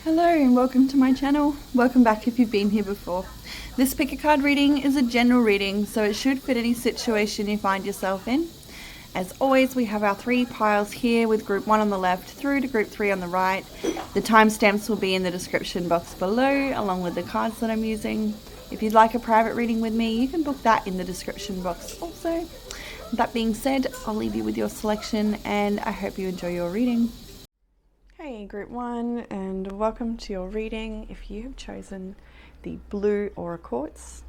Hello and welcome to my channel. Welcome back if you've been here before. This pick a card reading is a general reading, so it should fit any situation you find yourself in. As always, we have our three piles here with group 1 on the left through to group 3 on the right. The timestamps will be in the description box below along with the cards that I'm using. If you'd like a private reading with me, you can book that in the description box also. That being said, I'll leave you with your selection and I hope you enjoy your reading. Hey group 1, and welcome to your reading. If you have chosen the blue aura quartz,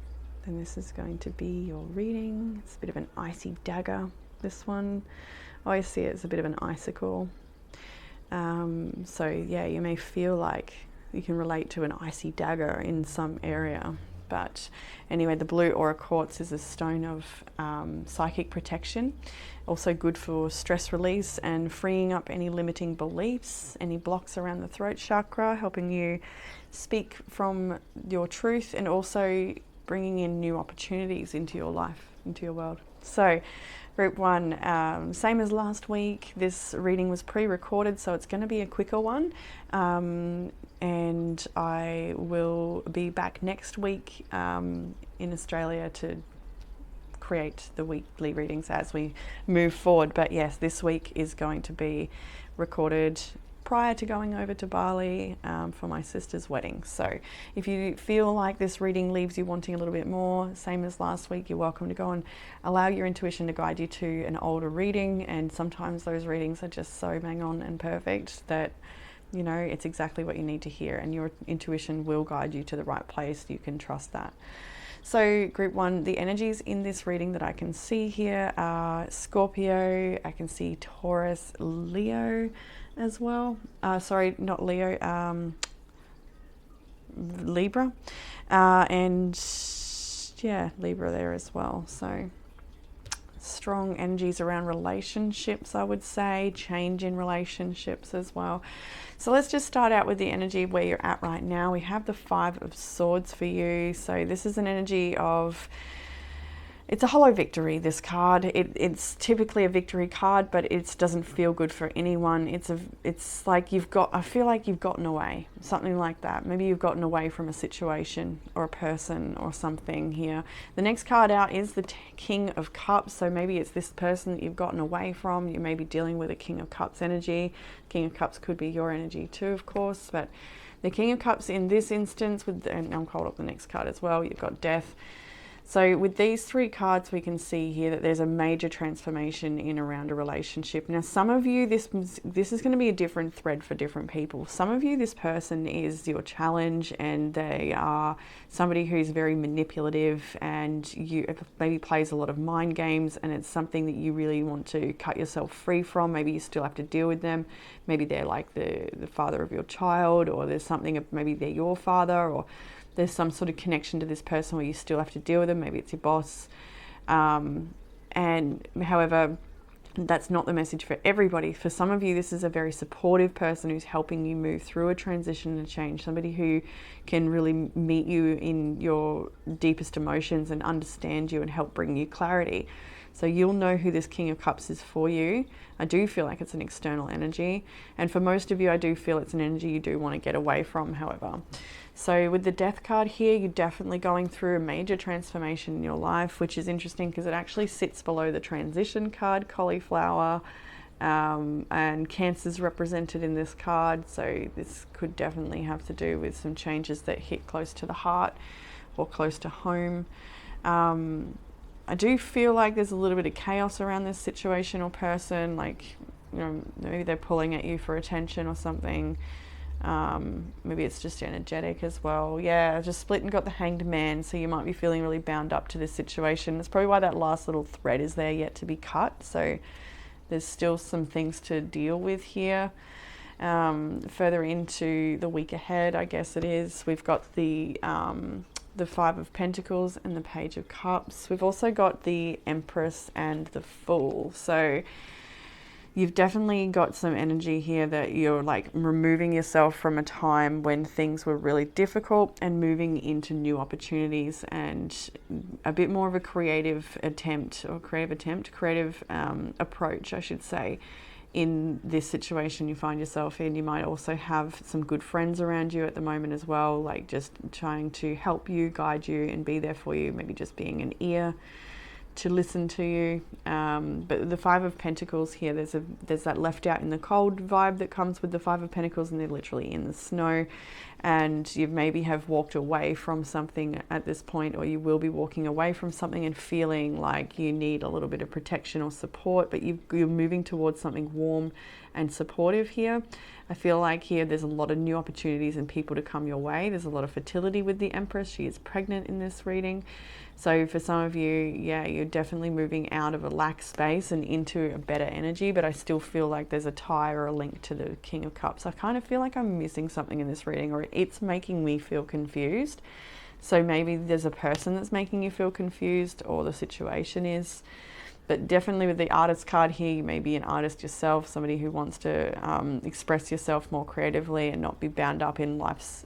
then this is going to be your reading. It's a bit of an icy dagger, this one. I always see it as a bit of an icicle. So yeah, you may feel like you can relate to an icy dagger in some area. But anyway, the blue aura quartz is a stone of psychic protection. Also good for stress release and freeing up any limiting beliefs, any blocks around the throat chakra, helping you speak from your truth and also bringing in new opportunities into your life, into your world. So group 1, same as last week, this reading was pre-recorded, so it's going to be a quicker one. And I will be back next week in Australia to create the weekly readings as we move forward. But yes, this week is going to be recorded prior to going over to Bali for my sister's wedding. So if you feel like this reading leaves you wanting a little bit more, same as last week, you're welcome to go and allow your intuition to guide you to an older reading. And sometimes those readings are just so bang on and perfect that, you know, it's exactly what you need to hear, and your intuition will guide you to the right place. You can trust that. So group 1, the energies in this reading that I can see here are Scorpio, I can see Taurus, Leo as well. Sorry, not Leo, Libra. And yeah, Libra there as well. So strong energies around relationships, I would say, change in relationships as well. So let's just start out with the energy where you're at right now. We have the 5 of Swords for you. So this is an energy of, it's a hollow victory, this card. It's typically a victory card, but it doesn't feel good for anyone. It's like I feel like you've gotten away, something like that. Maybe you've gotten away from a situation or a person or something here. The next card out is the King of Cups. So maybe it's this person that you've gotten away from. You may be dealing with a King of Cups energy. King of Cups could be your energy too, of course, but the King of Cups in this instance, and I'll hold up the next card as well, you've got Death. So with these 3 cards, we can see here that there's a major transformation in around a relationship. Now, some of you, this is going to be a different thread for different people. Some of you, this person is your challenge, and they are somebody who's very manipulative, and you maybe plays a lot of mind games, and it's something that you really want to cut yourself free from. Maybe you still have to deal with them. Maybe they're like the father of your child, or there's something, maybe they're your father, or there's some sort of connection to this person where you still have to deal with them. Maybe it's your boss. And however, that's not the message for everybody. For some of you, this is a very supportive person who's helping you move through a transition and change. Somebody who can really meet you in your deepest emotions and understand you and help bring you clarity. So you'll know who this King of Cups is for you. I do feel like it's an external energy. And for most of you, I do feel it's an energy you do want to get away from, however. So with the Death card here, you're definitely going through a major transformation in your life, which is interesting because it actually sits below the transition card, cauliflower, and Cancer's represented in this card. So this could definitely have to do with some changes that hit close to the heart or close to home. I do feel like there's a little bit of chaos around this situation or person, like, you know, maybe they're pulling at you for attention or something. Maybe it's just energetic as well. Yeah, I just split and got the Hanged Man, so you might be feeling really bound up to this situation. That's probably why that last little thread is there yet to be cut. So there's still some things to deal with here. Further into the week ahead, I guess it is, we've got the 5 of Pentacles and the Page of Cups. We've also got the Empress and the Fool. So you've definitely got some energy here that you're like removing yourself from a time when things were really difficult and moving into new opportunities and a bit more of a creative approach, I should say, in this situation you find yourself in. You might also have some good friends around you at the moment as well, like just trying to help you, guide you, and be there for you, maybe just being an ear to listen to you. But the Five of Pentacles here, there's that left out in the cold vibe that comes with the Five of Pentacles, and they're literally in the snow, and you maybe have walked away from something at this point, or you will be walking away from something and feeling like you need a little bit of protection or support, but you're moving towards something warm and supportive here. I feel like here there's a lot of new opportunities and people to come your way. There's a lot of fertility with the Empress. She is pregnant in this reading. So for some of you, yeah, you're definitely moving out of a lack space and into a better energy, but I still feel like there's a tie or a link to the King of Cups. I kind of feel like I'm missing something in this reading, or it's making me feel confused. So maybe there's a person that's making you feel confused, or the situation is. But definitely with the Artist card here, you may be an artist yourself, somebody who wants to express yourself more creatively and not be bound up in life's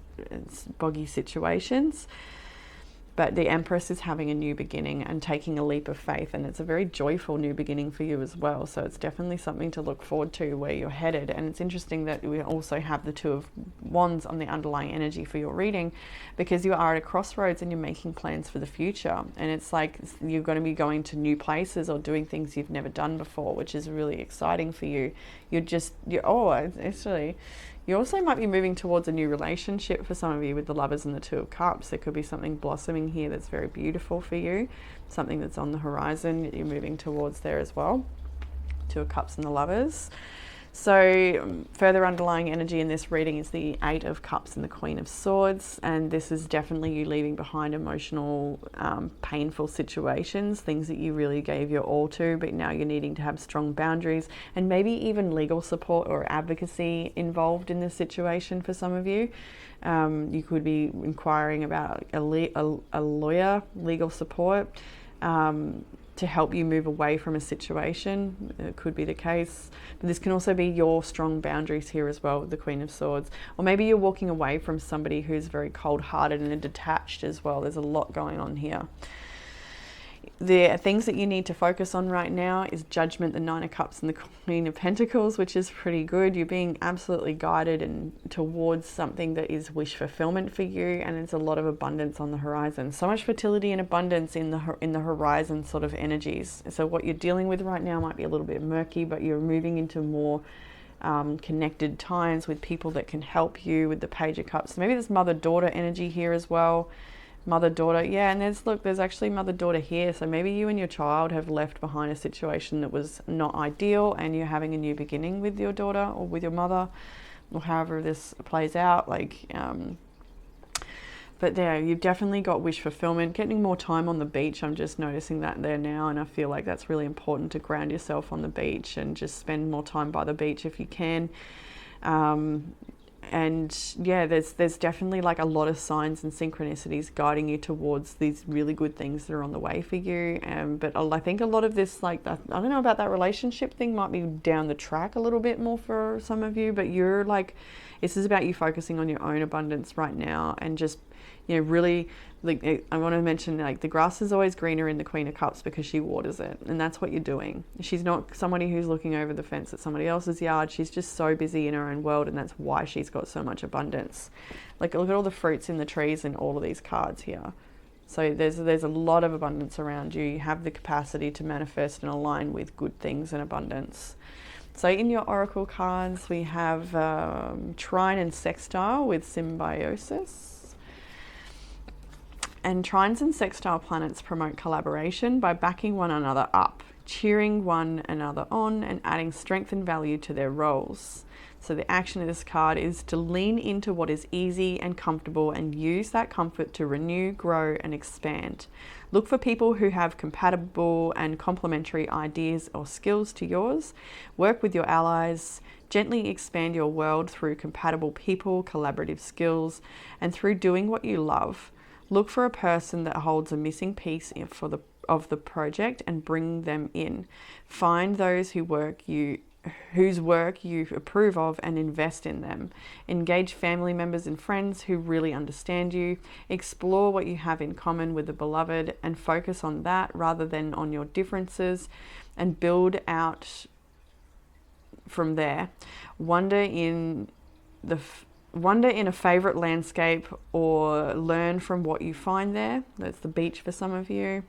boggy situations. But the Empress is having a new beginning and taking a leap of faith, and it's a very joyful new beginning for you as well. So it's definitely something to look forward to where you're headed. And it's interesting that we also have the Two of Wands on the underlying energy for your reading, because you are at a crossroads and you're making plans for the future. And it's like you're going to be going to new places or doing things you've never done before, which is really exciting for you. You also might be moving towards a new relationship for some of you with the Lovers and the Two of Cups. There could be something blossoming here that's very beautiful for you, something that's on the horizon that you're moving towards there as well. Two of Cups and the Lovers. So further underlying energy in this reading is the Eight of Cups and the Queen of Swords, and this is definitely you leaving behind emotional, painful situations, things that you really gave your all to, but now you're needing to have strong boundaries and maybe even legal support or advocacy involved in this situation for some of you. You could be inquiring about a lawyer, legal support, to help you move away from a situation. It could be the case, but this can also be your strong boundaries here as well with the Queen of Swords. Or maybe you're walking away from somebody who's very cold-hearted and detached as well. There's a lot going on here. The things that you need to focus on right now is Judgment, the Nine of Cups and the Queen of Pentacles, which is pretty good. You're being absolutely guided and towards something that is wish fulfillment for you, and it's a lot of abundance on the horizon. So much fertility and abundance in the horizon sort of energies. So what you're dealing with right now might be a little bit murky, but you're moving into more connected times with people that can help you with the Page of Cups. So maybe there's mother-daughter energy here as well. Mother-daughter, yeah, and there's actually mother-daughter here. So maybe you and your child have left behind a situation that was not ideal, and you're having a new beginning with your daughter or with your mother, or however this plays out. But there, you've definitely got wish fulfillment, getting more time on the beach. I'm just noticing that there now, and I feel like that's really important to ground yourself on the beach and just spend more time by the beach if you can. And yeah, there's definitely like a lot of signs and synchronicities guiding you towards these really good things that are on the way for you. But I think a lot of this, like that, I don't know about that relationship thing, might be down the track a little bit more for some of you. But you're like, this is about you focusing on your own abundance right now, and just, you know, really, like, I want to mention, like, the grass is always greener in the Queen of Cups because she waters it, and that's what you're doing. She's not somebody who's looking over the fence at somebody else's yard. She's just so busy in her own world, and that's why she's got so much abundance. Like, look at all the fruits in the trees in all of these cards here. So there's a lot of abundance around you. You have the capacity to manifest and align with good things and abundance. So in your oracle cards, we have Trine and Sextile with Symbiosis. And trines and sextile planets promote collaboration by backing one another up, cheering one another on, and adding strength and value to their roles. So the action of this card is to lean into what is easy and comfortable and use that comfort to renew, grow, and expand. Look for people who have compatible and complementary ideas or skills to yours. Work with your allies. Gently expand your world through compatible people, collaborative skills, and through doing what you love. Look for a person that holds a missing piece of the project and bring them in. Find those whose work you approve of and invest in them. Engage family members and friends who really understand you. Explore what you have in common with the beloved and focus on that rather than on your differences, and build out from there. Wander in a favorite landscape or learn from what you find there. That's the beach for some of you.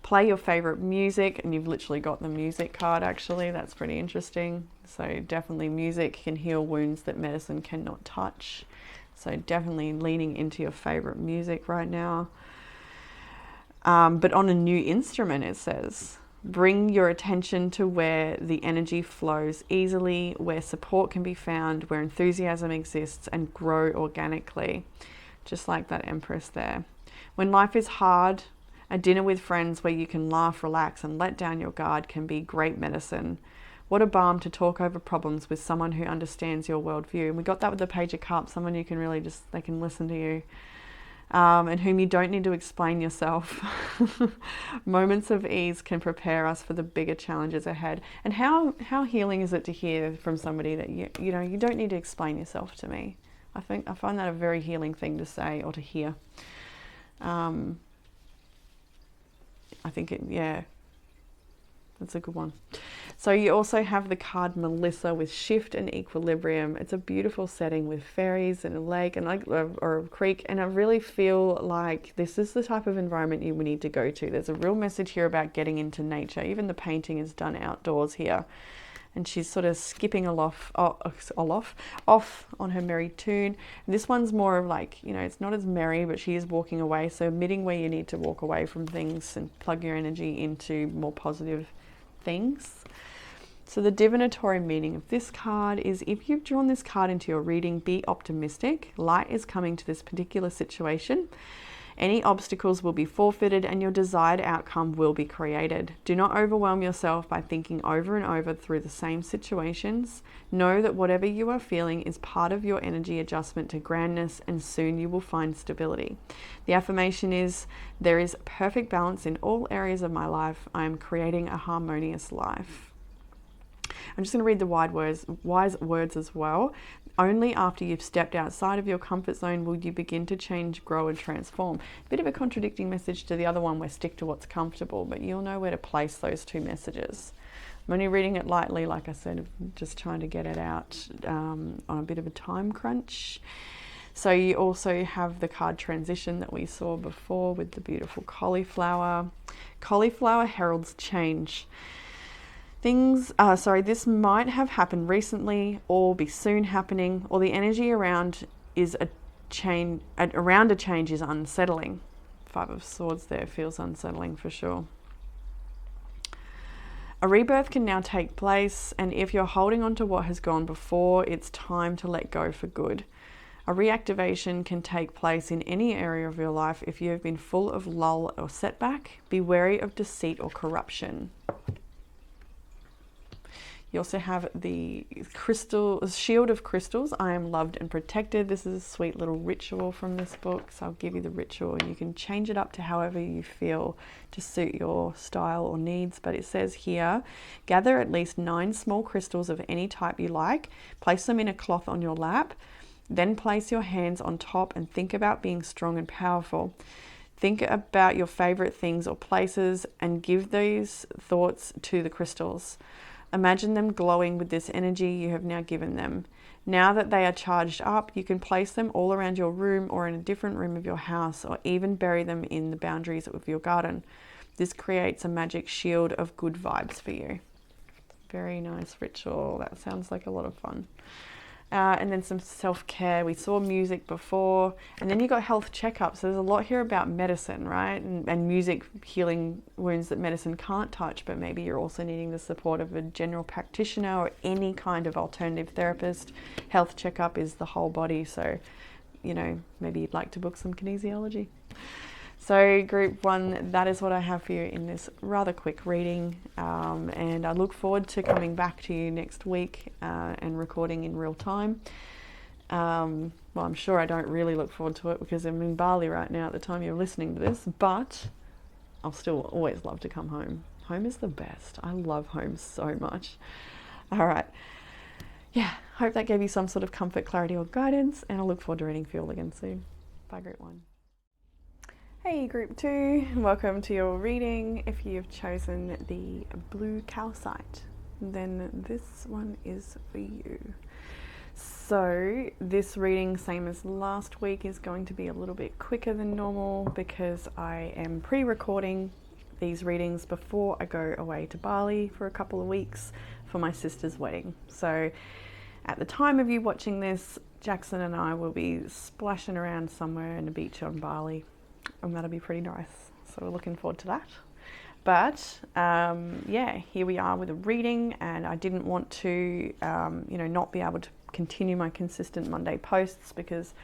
Play your favorite music, and you've literally got the music card actually. That's pretty interesting. So definitely music can heal wounds that medicine cannot touch. So definitely leaning into your favorite music right now. But on a new instrument, it says, bring your attention to where the energy flows easily, where support can be found, where enthusiasm exists, and grow organically. Just like that Empress there. When life is hard, a dinner with friends where you can laugh, relax, and let down your guard can be great medicine. What a balm to talk over problems with someone who understands your worldview. And we got that with the Page of Cups, someone you can really just, they can listen to you. And whom you don't need to explain yourself. Moments of ease can prepare us for the bigger challenges ahead. And how healing is it to hear from somebody that you know, you don't need to explain yourself to me. I find that a very healing thing to say or to hear. I think that's a good one. So you also have the card Melissa with shift and equilibrium. It's a beautiful setting with fairies and a lake and or a creek. And I really feel like this is the type of environment you need to go to. There's a real message here about getting into nature. Even the painting is done outdoors here. And she's sort of skipping off on her merry tune. And this one's more of like, you know, it's not as merry, but she is walking away. So admitting where you need to walk away from things and plug your energy into more positive things. So the divinatory meaning of this card is, if you've drawn this card into your reading, be optimistic. Light is coming to this particular situation. Any obstacles will be forfeited and your desired outcome will be created. Do not overwhelm yourself by thinking over and over through the same situations. Know that whatever you are feeling is part of your energy adjustment to grandness, and soon you will find stability. The affirmation is, there is perfect balance in all areas of my life. I am creating a harmonious life. I'm just going to read the wise words as well. Only after you've stepped outside of your comfort zone will you begin to change, grow, and transform. A bit of a contradicting message to the other one where stick to what's comfortable, but you'll know where to place those two messages. I'm only reading it lightly, like I said, just trying to get it out on a bit of a time crunch. So you also have the card transition that we saw before with the beautiful cauliflower. Cauliflower heralds change. This might have happened recently or be soon happening, or the energy around a change is unsettling. Five of Swords there feels unsettling for sure. A rebirth can now take place, and if you're holding on to what has gone before, it's time to let go for good. A reactivation can take place in any area of your life if you have been full of lull or setback. Be wary of deceit or corruption. You also have the Shield of Crystals. I am loved and protected. This is a sweet little ritual from this book. So I'll give you the ritual and you can change it up to however you feel to suit your style or needs. But it says here, gather at least 9 small crystals of any type you like. Place them in a cloth on your lap. Then place your hands on top and think about being strong and powerful. Think about your favorite things or places and give these thoughts to the crystals. Imagine them glowing with this energy you have now given them. Now that they are charged up, you can place them all around your room or in a different room of your house, or even bury them in the boundaries of your garden. This creates a magic shield of good vibes for you. Very nice ritual. That sounds like a lot of fun. And then some self-care. We saw music before, and then you got health checkups. So there's a lot here about medicine, right? And music healing wounds that medicine can't touch, but maybe you're also needing the support of a general practitioner or any kind of alternative therapist. Health checkup is the whole body. So, you know, maybe you'd like to book some kinesiology. So group 1, that is what I have for you in this rather quick reading, and I look forward to coming back to you next week and recording in real time. Well, I'm sure I don't really look forward to it because I'm in Bali right now at the time you're listening to this, but I'll still always love to come home. Home is the best. I love home so much. All right. Yeah, hope that gave you some sort of comfort, clarity, or guidance, and I look forward to reading for you all again soon. Bye, group 1. Hey group 2, welcome to your reading if you've chosen the blue calcite. then this one is for you. So this reading, same as last week, is going to be a little bit quicker than normal because I am pre-recording these readings before I go away to Bali for a couple of weeks for my sister's wedding. So at the time of you watching this, Jackson and I will be splashing around somewhere in the beach on Bali, and that'll be pretty nice. So we're looking forward to that. But yeah, here we are with a reading, and I didn't want to, not be able to continue my consistent Monday posts because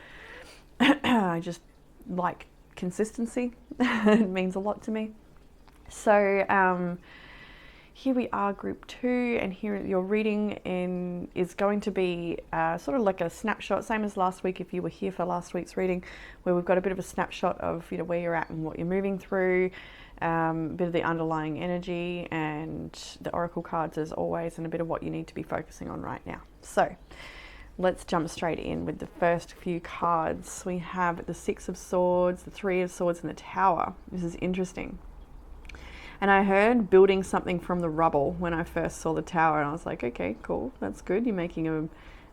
I just like consistency. It means a lot to me. So here we are, group 2, and here your reading is going to be sort of like a snapshot, same as last week if you were here for last week's reading, where we've got a bit of a snapshot of where you're at and what you're moving through, a bit of the underlying energy and the oracle cards as always, and a bit of what you need to be focusing on right now. So let's jump straight in with the first few cards. We have the 6 of Swords, the 3 of Swords, and the Tower. This is interesting. And I heard building something from the rubble when I first saw the Tower, and I was like, okay, cool, that's good. You're making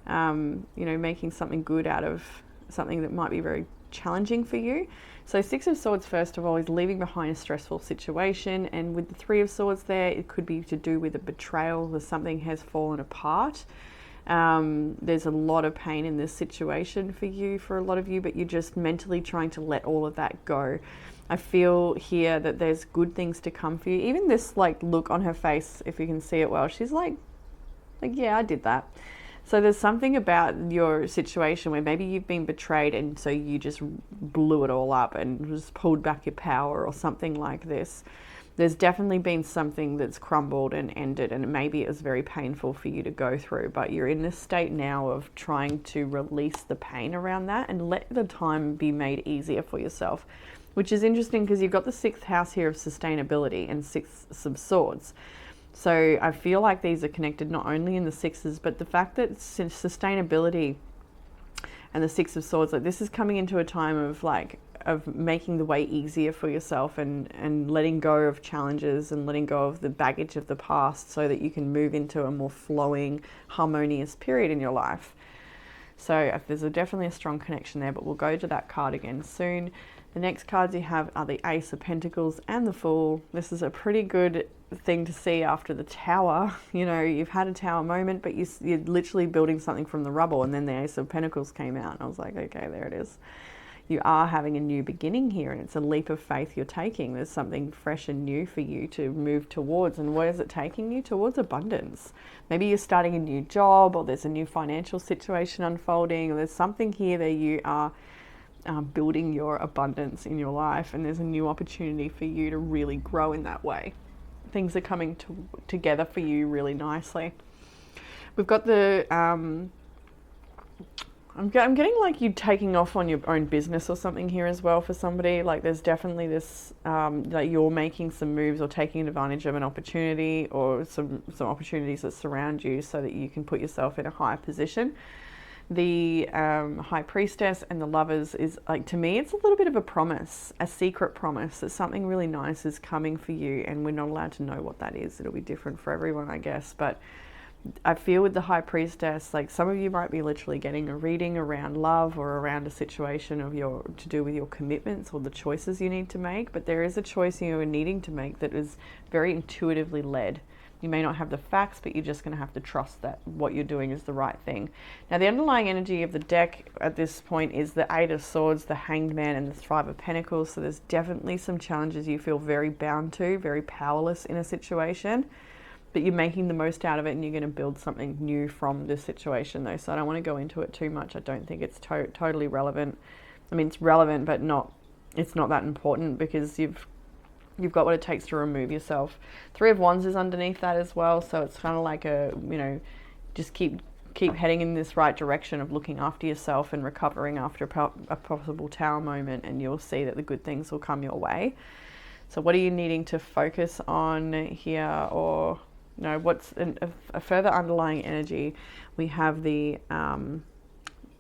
making something good out of something that might be very challenging for you. So 6 of Swords, first of all, is leaving behind a stressful situation, and with the 3 of Swords there, it could be to do with a betrayal, that something has fallen apart. There's a lot of pain in this situation for you, for a lot of you, but you're just mentally trying to let all of that go. I feel here that there's good things to come for you. Even this look on her face, if you can see it well, she's like, yeah, I did that. So there's something about your situation where maybe you've been betrayed and so you just blew it all up and just pulled back your power or something like this. There's definitely been something that's crumbled and ended, and maybe it was very painful for you to go through, but you're in this state now of trying to release the pain around that and let the time be made easier for yourself, which is interesting because you've got the 6th house here of sustainability and 6 of Swords. So I feel like these are connected not only in the 6s, but the fact that sustainability and the 6 of Swords, this is coming into a time of making the way easier for yourself and letting go of challenges and letting go of the baggage of the past so that you can move into a more flowing, harmonious period in your life. So there's definitely a strong connection there, but we'll go to that card again soon. The next cards you have are the Ace of Pentacles and the Fool. This is a pretty good thing to see after the Tower. You've had a Tower moment, but you're literally building something from the rubble, and then the Ace of Pentacles came out, and I was like, okay, there it is. You are having a new beginning here, and it's a leap of faith you're taking. There's something fresh and new for you to move towards. And where is it taking you? Towards abundance. Maybe you're starting a new job, or there's a new financial situation unfolding, or there's something here that you are building your abundance in your life, and there's a new opportunity for you to really grow in that way. Things are coming together for you really nicely. We've got the I'm getting like you taking off on your own business or something here as well for somebody. There's definitely this that you're making some moves or taking advantage of an opportunity or some opportunities that surround you so that you can put yourself in a higher position. The High Priestess and the Lovers is to me, it's a little bit of a promise, a secret promise that something really nice is coming for you, and we're not allowed to know what that is. It'll be different for everyone, I guess, but I feel with the High Priestess, some of you might be literally getting a reading around love or around a situation to do with your commitments or the choices you need to make, but there is a choice you're needing to make that is very intuitively led. You may not have the facts, but you're just going to have to trust that what you're doing is the right thing. Now, the underlying energy of the deck at this point is the 8 of Swords, the Hanged Man, and the 5 of Pentacles. So there's definitely some challenges you feel very bound to, very powerless in a situation, but you're making the most out of it, and you're going to build something new from this situation, though. So I don't want to go into it too much. I don't think it's totally relevant. I mean, it's relevant, but it's not that important because you've got what it takes to remove yourself. 3 of Wands is underneath that as well, so it's kind of like just keep heading in this right direction of looking after yourself and recovering after a possible Tower moment, and you'll see that the good things will come your way. So what are you needing to focus on here, or what's a further underlying energy? We have the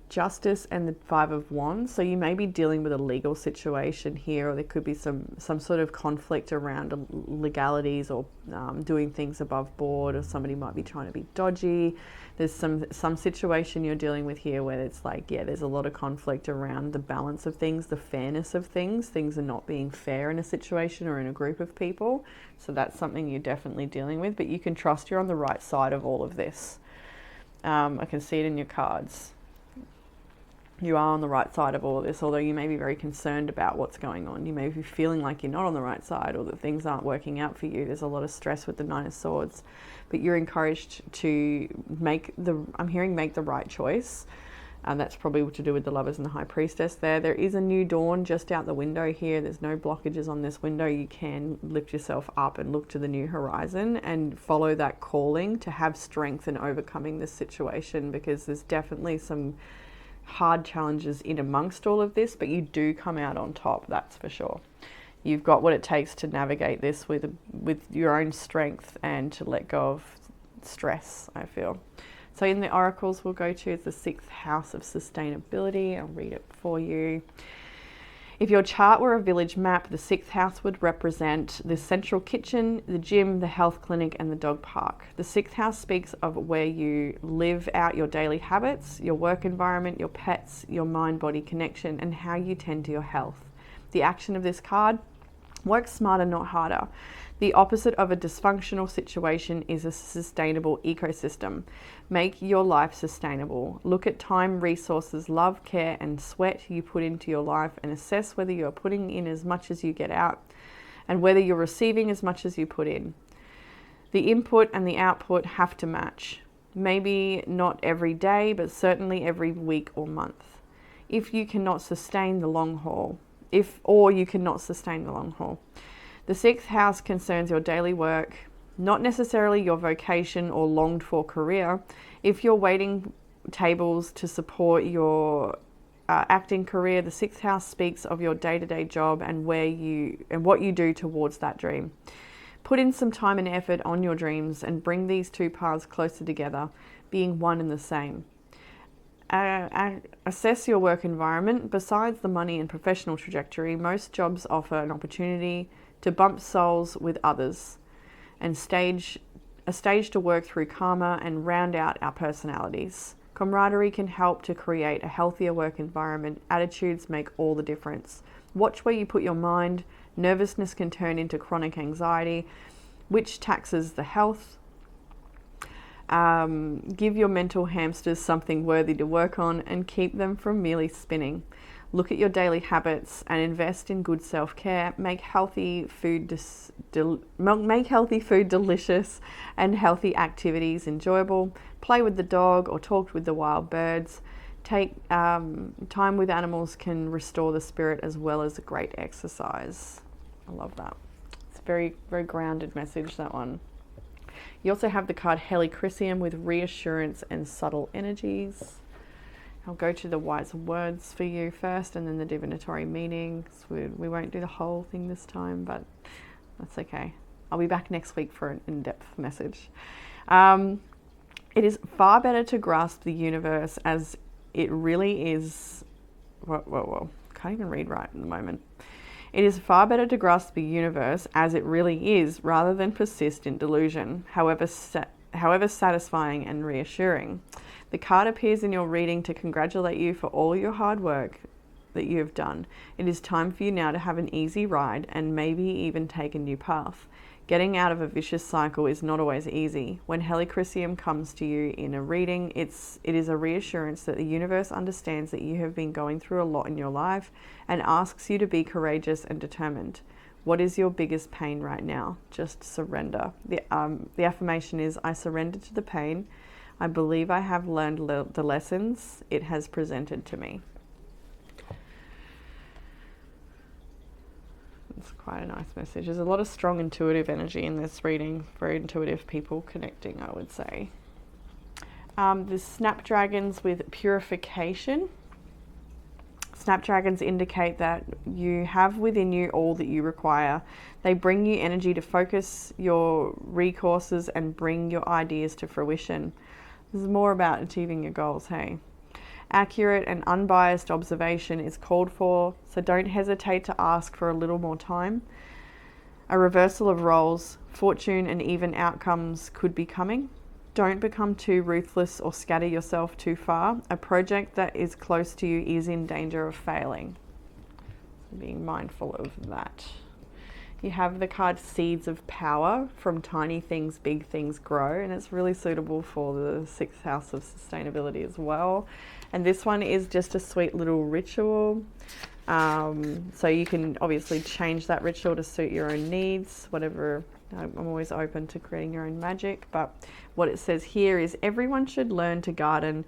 Justice and the Five of Wands. So you may be dealing with a legal situation here, or there could be some sort of conflict around legalities, or doing things above board, or somebody might be trying to be dodgy. There's some situation you're dealing with here where it's like, yeah, there's a lot of conflict around the balance of things, the fairness of things. Things are not being fair in a situation or in a group of people. So that's something you're definitely dealing with, but you can trust you're on the right side of all of this. I can see it in your cards. You are on the right side of all of this, although you may be very concerned about what's going on. You may be feeling like you're not on the right side, or that things aren't working out for you. There's a lot of stress with the Nine of Swords, but you're encouraged to make the right choice. And that's probably to do with the Lovers and the High Priestess there. There is a new dawn just out the window here. There's no blockages on this window. You can lift yourself up and look to the new horizon and follow that calling to have strength in overcoming this situation, because there's definitely some hard challenges in amongst all of this, but you do come out on top, that's for sure. You've got what it takes to navigate this with your own strength and to let go of stress, I feel. So in the oracles we'll go to is the 6th house of sustainability. I'll read it for you. If your chart were a village map, the 6th house would represent the central kitchen, the gym, the health clinic, and the dog park. The 6th house speaks of where you live out your daily habits, your work environment, your pets, your mind-body connection, and how you tend to your health. The action of this card: work smarter, not harder. The opposite of a dysfunctional situation is a sustainable ecosystem. Make your life sustainable. Look at time, resources, love, care, and sweat you put into your life, and assess whether you are putting in as much as you get out, and whether you're receiving as much as you put in. The input and the output have to match. Maybe not every day, but certainly every week or month. If you cannot sustain the long haul, you cannot sustain the long haul. The 6th house concerns your daily work, not necessarily your vocation or longed for career. If you're waiting tables to support your acting career, the 6th house speaks of your day-to-day job and what you do towards that dream. Put in some time and effort on your dreams and bring these two paths closer together, being one and the same. Assess your work environment. Besides the money and professional trajectory, most jobs offer an opportunity to bump souls with others, and a stage to work through karma and round out our personalities. Camaraderie can help to create a healthier work environment. Attitudes make all the difference. Watch where you put your mind. Nervousness can turn into chronic anxiety, which taxes the health. Give your mental hamsters something worthy to work on and keep them from merely spinning. Look at your daily habits and invest in good self-care. Make healthy food delicious and healthy activities enjoyable. Play with the dog or talk with the wild birds. Take time with animals can restore the spirit as well as a great exercise. I love that. It's a very, very grounded message, that one. You also have the card Helichrysum with reassurance and subtle energies. I'll go to the wise words for you first, and then the divinatory meanings. We won't do the whole thing this time, but that's okay. I'll be back next week for an in-depth message. It is far better to grasp the universe as it really is. Whoa. Can't even read right at the moment. It is far better to grasp the universe as it really is rather than persist in delusion, however satisfying and reassuring. The card appears in your reading to congratulate you for all your hard work that you have done. It is time for you now to have an easy ride and maybe even take a new path. Getting out of a vicious cycle is not always easy. When Helichrysum comes to you in a reading, it is a reassurance that the universe understands that you have been going through a lot in your life and asks you to be courageous and determined. What is your biggest pain right now? Just surrender. The affirmation is, I surrender to the pain. I believe I have learned the lessons it has presented to me. It's quite a nice message. There's a lot of strong intuitive energy in this reading. Very intuitive people connecting, I would say. The snapdragons with purification. Snapdragons indicate that you have within you all that you require. They bring you energy to focus your recourses and bring your ideas to fruition. This is more about achieving your goals, hey? Accurate and unbiased observation is called for, so don't hesitate to ask for a little more time. A reversal of roles, fortune and even outcomes could be coming. Don't become too ruthless or scatter yourself too far. A project that is close to you is in danger of failing. So being mindful of that. You have the card Seeds of Power. From tiny things, big things grow, and it's really suitable for the 6th house of sustainability as well. And this one is just a sweet little ritual. So you can obviously change that ritual to suit your own needs, whatever. I'm always open to creating your own magic, but what it says here is everyone should learn to garden,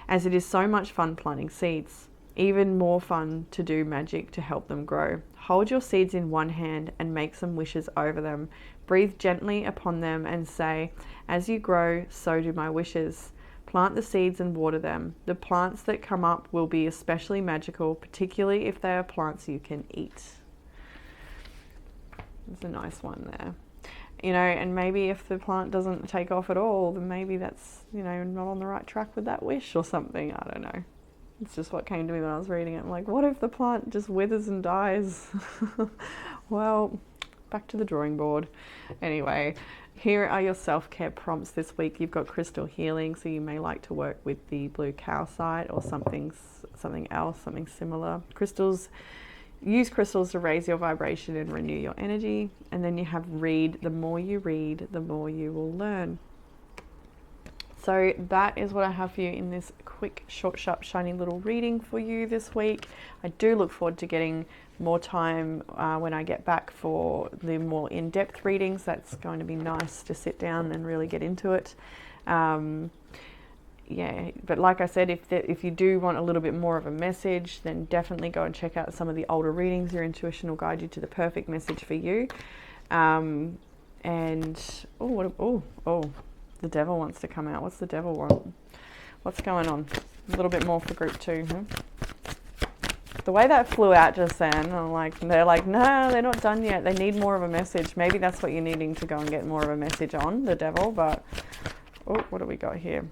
as it is so much fun planting seeds. Even more fun to do magic to help them grow. Hold your seeds in one hand and make some wishes over them. Breathe gently upon them and say, as you grow, so do my wishes. Plant the seeds and water them. The plants that come up will be especially magical, particularly if they are plants you can eat. That's a nice one there. And maybe if the plant doesn't take off at all, then maybe that's, not on the right track with that wish or something. I don't know. It's just what came to me when I was reading it. I'm like, what if the plant just withers and dies? Well, back to the drawing board. Anyway, here are your self-care prompts this week. You've got crystal healing, so you may like to work with the blue calcite or something else, something similar. Use crystals to raise your vibration and renew your energy. And then you have read. The more you read, the more you will learn. So that is what I have for you in this quick, short, sharp, shiny little reading for you this week. I do look forward to getting more time when I get back for the more in-depth readings. That's going to be nice to sit down and really get into it. Yeah, but like I said, if you do want a little bit more of a message, then definitely go and check out some of the older readings. Your intuition will guide you to the perfect message for you. The devil wants to come out. What's the devil want? What's going on? A little bit more for group 2. The way that flew out just then, they're like, no, they're not done yet. They need more of a message. Maybe that's what you're needing to go and get more of a message on, the devil. But, what do we got here?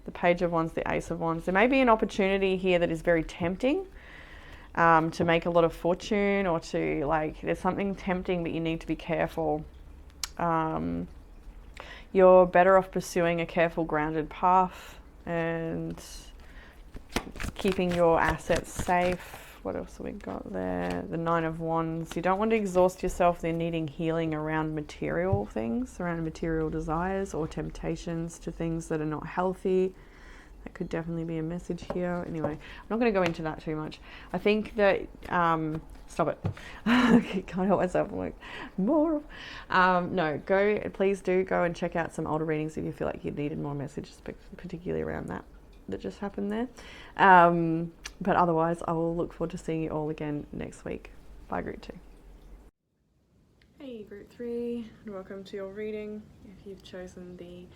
The Page of Wands, the Ace of Wands. There may be an opportunity here that is very tempting to make a lot of fortune, or to, there's something tempting, but you need to be careful. You're better off pursuing a careful, grounded path and keeping your assets safe. What else have we got there? The Nine of Wands. You don't want to exhaust yourself. They're needing healing around material things, around material desires or temptations to things that are not healthy. That could definitely be a message here. Anyway, I'm not going to go into that too much. I think that... stop it. I can't help myself. I'm like, more. No, please do go and check out some older readings if you feel like you needed more messages, particularly around that just happened there. But otherwise, I will look forward to seeing you all again next week. Bye, Group 2. Hey, Group 3, and welcome to your reading. If you've chosen the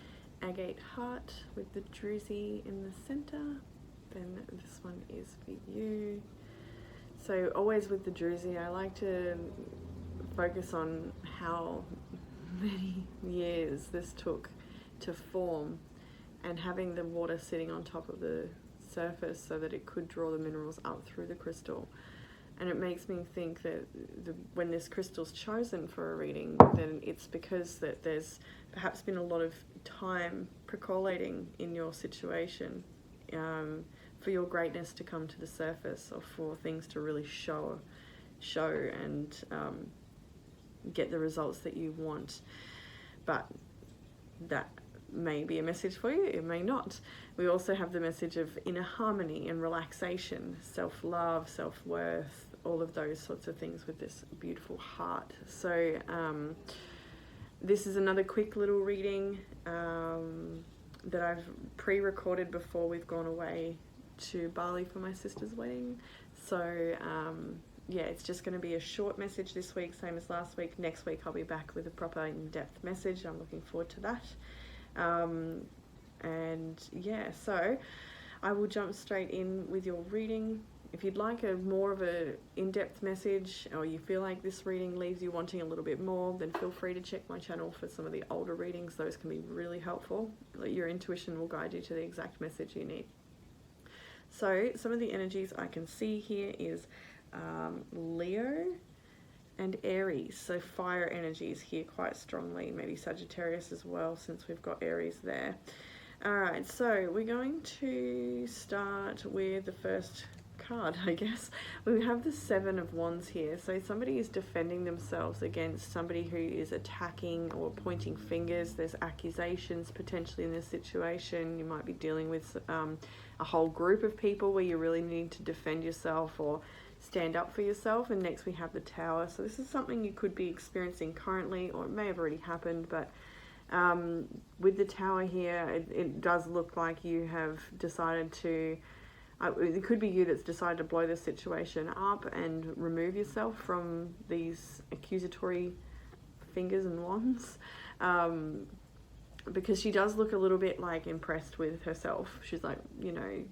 Agate Heart with the Druzy in the center, then this one is for you. So always with the Druzy, I like to focus on how many years this took to form, and having the water sitting on top of the surface so that it could draw the minerals up through the crystal. And it makes me think that when this crystal's chosen for a reading, then it's because that there's perhaps been a lot of time percolating in your situation for your greatness to come to the surface, or for things to really show and get the results that you want. But that may be a message for you, it may not. We also have the message of inner harmony and relaxation, self-love, self-worth, all of those sorts of things with this beautiful heart. So this is another quick little reading that I've pre-recorded before we've gone away to Bali for my sister's wedding. So yeah, it's just going to be a short message this week, same as last week. Next week I'll be back with a proper in-depth message. I'm looking forward to that. And yeah, so I will jump straight in with your reading. If you'd like more of a in-depth message, or you feel like this reading leaves you wanting a little bit more, then feel free to check my channel for some of the older readings. Those can be really helpful. Your intuition will guide you to the exact message you need. So some of the energies I can see here is Leo and Aries. So fire energies here quite strongly, maybe Sagittarius as well, since we've got Aries there. All right, so we're going to start with the first card, I guess. We have the Seven of Wands here. So somebody is defending themselves against somebody who is attacking or pointing fingers. There's accusations potentially in this situation. You might be dealing with a whole group of people where you really need to defend yourself or stand up for yourself. And next we have the Tower. So this is something you could be experiencing currently, or it may have already happened, but with the Tower here, it does look like you have decided to, it could be you that's decided to blow the situation up and remove yourself from these accusatory fingers and wands, because she does look a little bit like impressed with herself. She's like, you know,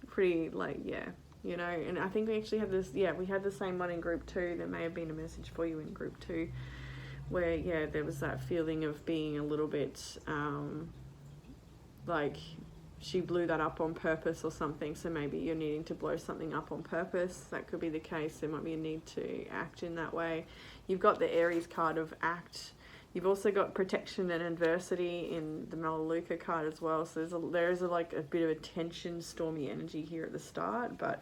pretty like, yeah, you know, and I think we actually have this, yeah, we had the same one in group 2. There may have been a message for you in group 2 where, yeah, there was that feeling of being a little bit like she blew that up on purpose or something. So maybe you're needing to blow something up on purpose. That could be the case. There might be a need to act in that way. You've got the Aries card of act. You've also got protection and adversity in the Melaleuca card as well. So there's like a bit of a tension, stormy energy here at the start, but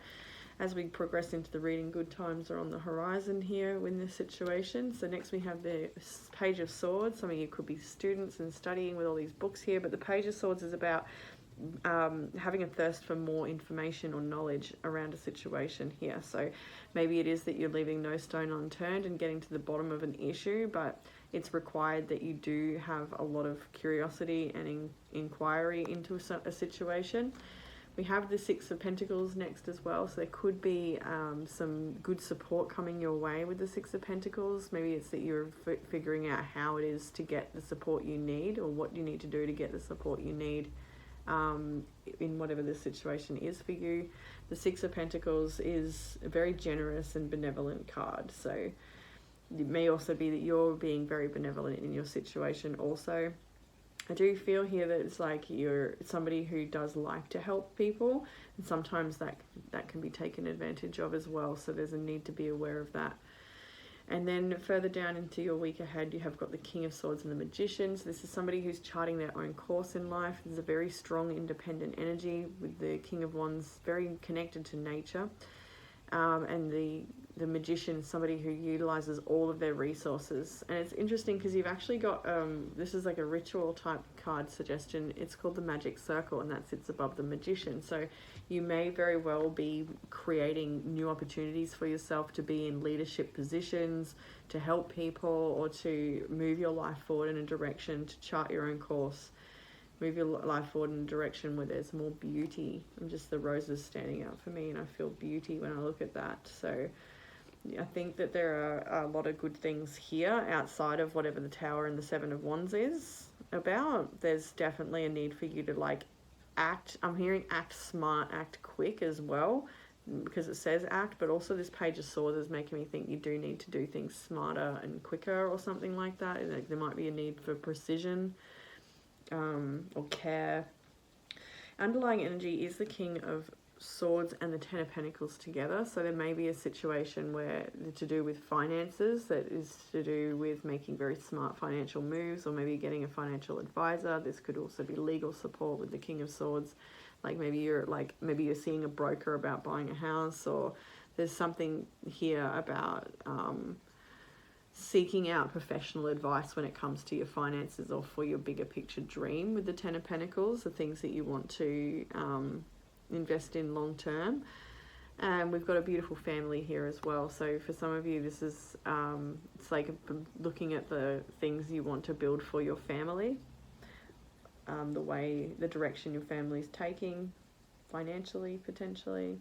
as we progress into the reading, good times are on the horizon here in this situation. So next we have the Page of Swords. Some of you could be students and studying with all these books here, but the Page of Swords is about having a thirst for more information or knowledge around a situation here. So maybe it is that you're leaving no stone unturned and getting to the bottom of an issue, but it's required that you do have a lot of curiosity and inquiry into a situation. We have the Six of Pentacles next as well, so there could be some good support coming your way with the Six of Pentacles. Maybe it's that you're figuring out how it is to get the support you need, or what you need to do to get the support you need in whatever the situation is for you. The Six of Pentacles is a very generous and benevolent card, so it may also be that you're being very benevolent in your situation also. I do feel here that it's like you're somebody who does like to help people, and sometimes that can be taken advantage of as well, so there's a need to be aware of that. And then further down into your week ahead, you have got the King of Swords and the Magician. So this is somebody who's charting their own course in life. There's a very strong independent energy with the King of Wands, very connected to nature. And the Magician, somebody who utilizes all of their resources. And it's interesting because you've actually got, this is like a ritual type card suggestion. It's called the Magic Circle, and that sits above the Magician. So you may very well be creating new opportunities for yourself to be in leadership positions, to help people, or to move your life forward in a direction, to chart your own course. Move your life forward in a direction where there's more beauty. And just the roses standing out for me, and I feel beauty when I look at that. So I think that there are a lot of good things here outside of whatever the Tower and the Seven of Wands is about. There's definitely a need for you to like act. I'm hearing act smart, act quick as well, because it says act, but also this Page of Swords is making me think you do need to do things smarter and quicker or something like that. Like there might be a need for precision or care. Underlying energy is the King of Swords and the Ten of Pentacles together, so there may be a situation where to do with finances, that is to do with making very smart financial moves, or maybe getting a financial advisor. This could also be legal support with the King of Swords, like maybe you're seeing a broker about buying a house, or there's something here about seeking out professional advice when it comes to your finances or for your bigger picture dream with the Ten of Pentacles, the things that you want to invest in long term. And we've got a beautiful family here as well, so for some of you this is it's like looking at the things you want to build for your family, the direction your family is taking financially, potentially.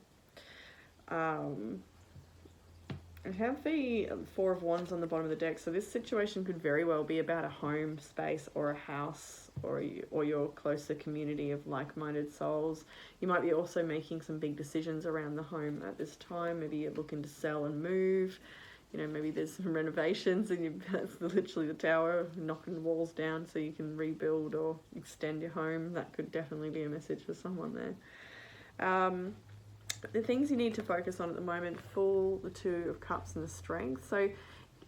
I have the Four of Wands on the bottom of the deck, so this situation could very well be about a home space or a house, or your closer community of like-minded souls. You might be also making some big decisions around the home at this time. Maybe you're looking to sell and move. You know, maybe there's some renovations, and that's literally the Tower, knocking walls down so you can rebuild or extend your home. That could definitely be a message for someone there. The things you need to focus on at the moment: Fool, the Two of Cups, and the Strength. So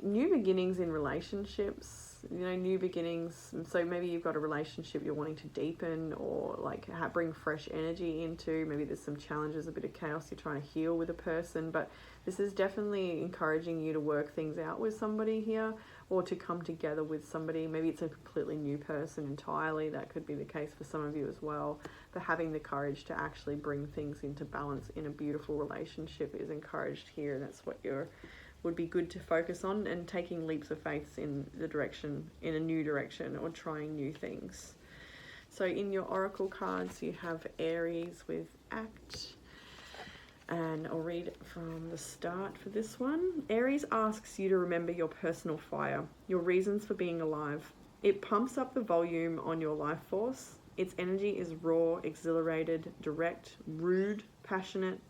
new beginnings in relationships, new beginnings. So maybe you've got a relationship you're wanting to deepen, or like bring fresh energy into. Maybe there's some challenges, a bit of chaos you're trying to heal with a person, but this is definitely encouraging you to work things out with somebody here, or to come together with somebody. Maybe it's a completely new person entirely. That could be the case for some of you as well. But having the courage to actually bring things into balance in a beautiful relationship is encouraged here. That's what would be good to focus on, and taking leaps of faith in a new direction, or trying new things. So in your oracle cards, you have Aries with Act. And I'll read from the start for this one. Aries asks you to remember your personal fire, your reasons for being alive. It pumps up the volume on your life force. Its energy is raw, exhilarated, direct, rude, passionate,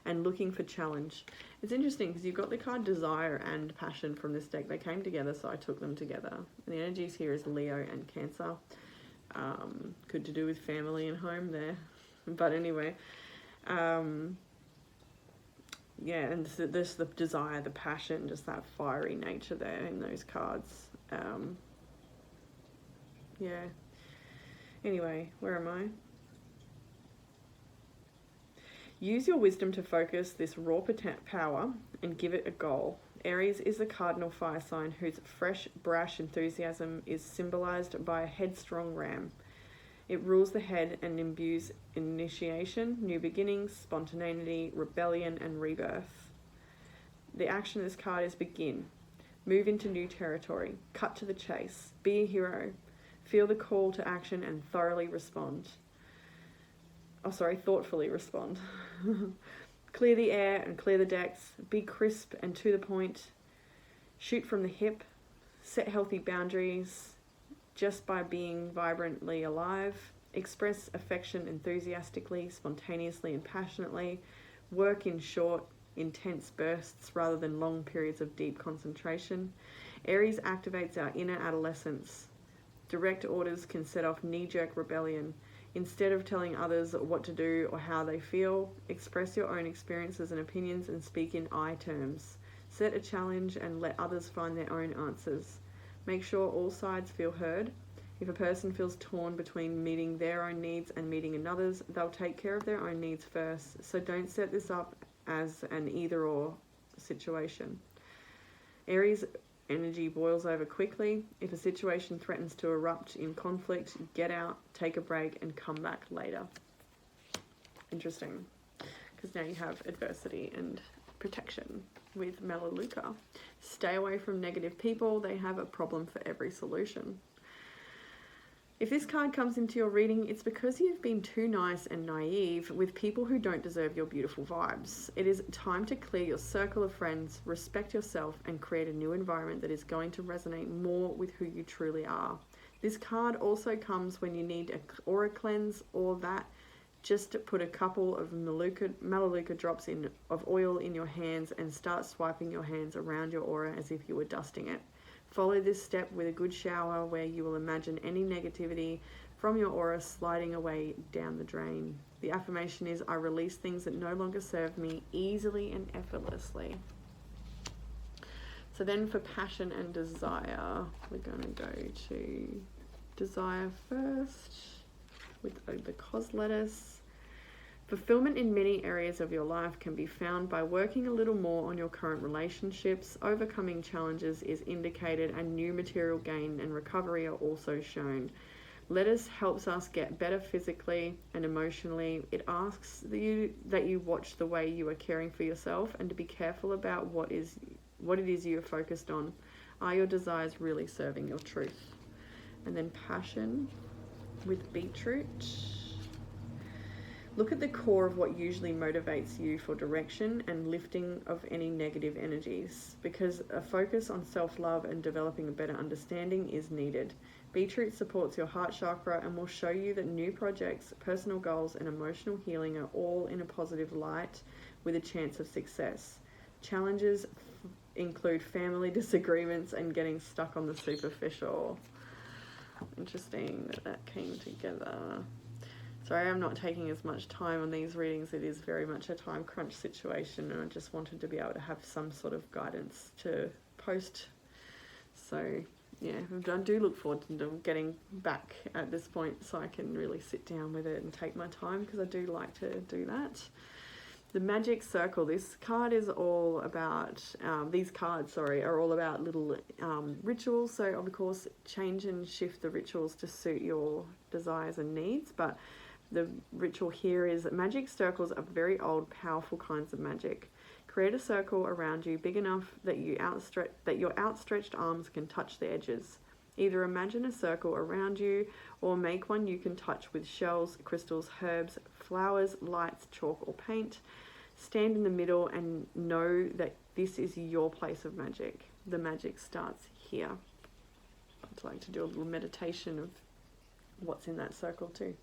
and looking for challenge. It's interesting because you've got the card Desire and Passion from this deck. They came together, so I took them together. And the energies here is Leo and Cancer. Good to do with family and home there. But anyway, yeah, and there's the desire, the passion, just that fiery nature there in those cards. Yeah. Anyway, where am I? Use your wisdom to focus this raw power and give it a goal. Aries is the cardinal fire sign whose fresh, brash enthusiasm is symbolized by a headstrong ram. It rules the head and imbues initiation, new beginnings, spontaneity, rebellion, and rebirth. The action of this card is begin. Move into new territory. Cut to the chase. Be a hero. Feel the call to action and thoroughly respond. Thoughtfully respond. Clear the air and clear the decks. Be crisp and to the point. Shoot from the hip. Set healthy boundaries. Just by being vibrantly alive. Express affection enthusiastically, spontaneously, and passionately. Work in short, intense bursts rather than long periods of deep concentration. Aries activates our inner adolescence. Direct orders can set off knee-jerk rebellion. Instead of telling others what to do or how they feel, express your own experiences and opinions and speak in I terms. Set a challenge and let others find their own answers. Make sure all sides feel heard. If a person feels torn between meeting their own needs and meeting another's, they'll take care of their own needs first. So don't set this up as an either-or situation. Aries energy boils over quickly. If a situation threatens to erupt in conflict, get out, take a break, and come back later. Interesting, because now you have adversity and protection with Melaleuca. Stay away from negative people. They have a problem for every solution. If this card comes into your reading, it's because you've been too nice and naive with people who don't deserve your beautiful vibes. It is time to clear your circle of friends, respect yourself, and create a new environment that is going to resonate more with who you truly are. This card also comes when you need an aura cleanse, or that just put a couple of Melaleuca drops of oil in your hands and start swiping your hands around your aura as if you were dusting it. Follow this step with a good shower where you will imagine any negativity from your aura sliding away down the drain. The affirmation is, I release things that no longer serve me easily and effortlessly. So then for passion and desire, we're going to go to desire first with the cos lettuce. Fulfillment in many areas of your life can be found by working a little more on your current relationships. Overcoming challenges is indicated, and new material gain and recovery are also shown. Lettuce helps us get better physically and emotionally. It asks that you watch the way you are caring for yourself and to be careful about what it is you are focused on. Are your desires really serving your truth? And then passion with beetroot. Look at the core of what usually motivates you for direction and lifting of any negative energies, because a focus on self-love and developing a better understanding is needed. Beetroot supports your heart chakra and will show you that new projects, personal goals, and emotional healing are all in a positive light with a chance of success. Challenges include family disagreements and getting stuck on the superficial. Interesting that came together. Sorry, I'm not taking as much time on these readings. It is very much a time crunch situation, and I just wanted to be able to have some sort of guidance to post. So yeah, I do look forward to getting back at this point so I can really sit down with it and take my time, because I do like to do that. The Magic Circle. This card is all about, these cards, sorry, are all about little rituals. So of course, change and shift the rituals to suit your desires and needs. But the ritual here is that magic circles are very old, powerful kinds of magic. Create a circle around you big enough that your outstretched arms can touch the edges. Either imagine a circle around you or make one you can touch with shells, crystals, herbs, flowers, lights, chalk, or paint. Stand in the middle and know that this is your place of magic. The magic starts here. I'd like to do a little meditation of what's in that circle too.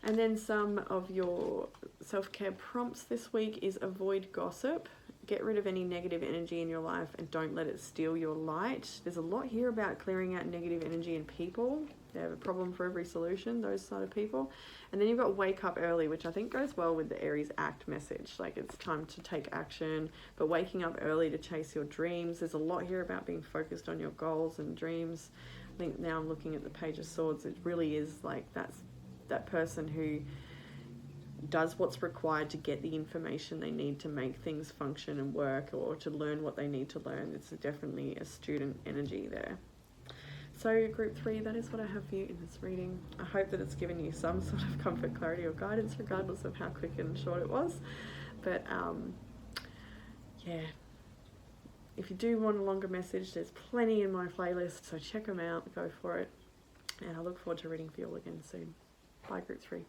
And then some of your self-care prompts this week is avoid gossip. Get rid of any negative energy in your life and don't let it steal your light. There's a lot here about clearing out negative energy in people. They have a problem for every solution, those sort of people. And then you've got wake up early, which I think goes well with the Aries Act message. Like, it's time to take action, but waking up early to chase your dreams. There's a lot here about being focused on your goals and dreams. I think now I'm looking at the Page of Swords. It really is like that's that person who does what's required to get the information they need to make things function and work, or to learn what they need to learn. It's definitely a student energy there. So group 3, that is what I have for you in this reading. I hope that it's given you some sort of comfort, clarity, or guidance, regardless of how quick and short it was. But yeah, if you do want a longer message, there's plenty in my playlist, so check them out, go for it. And I look forward to reading for you all again soon. Bye, group 3.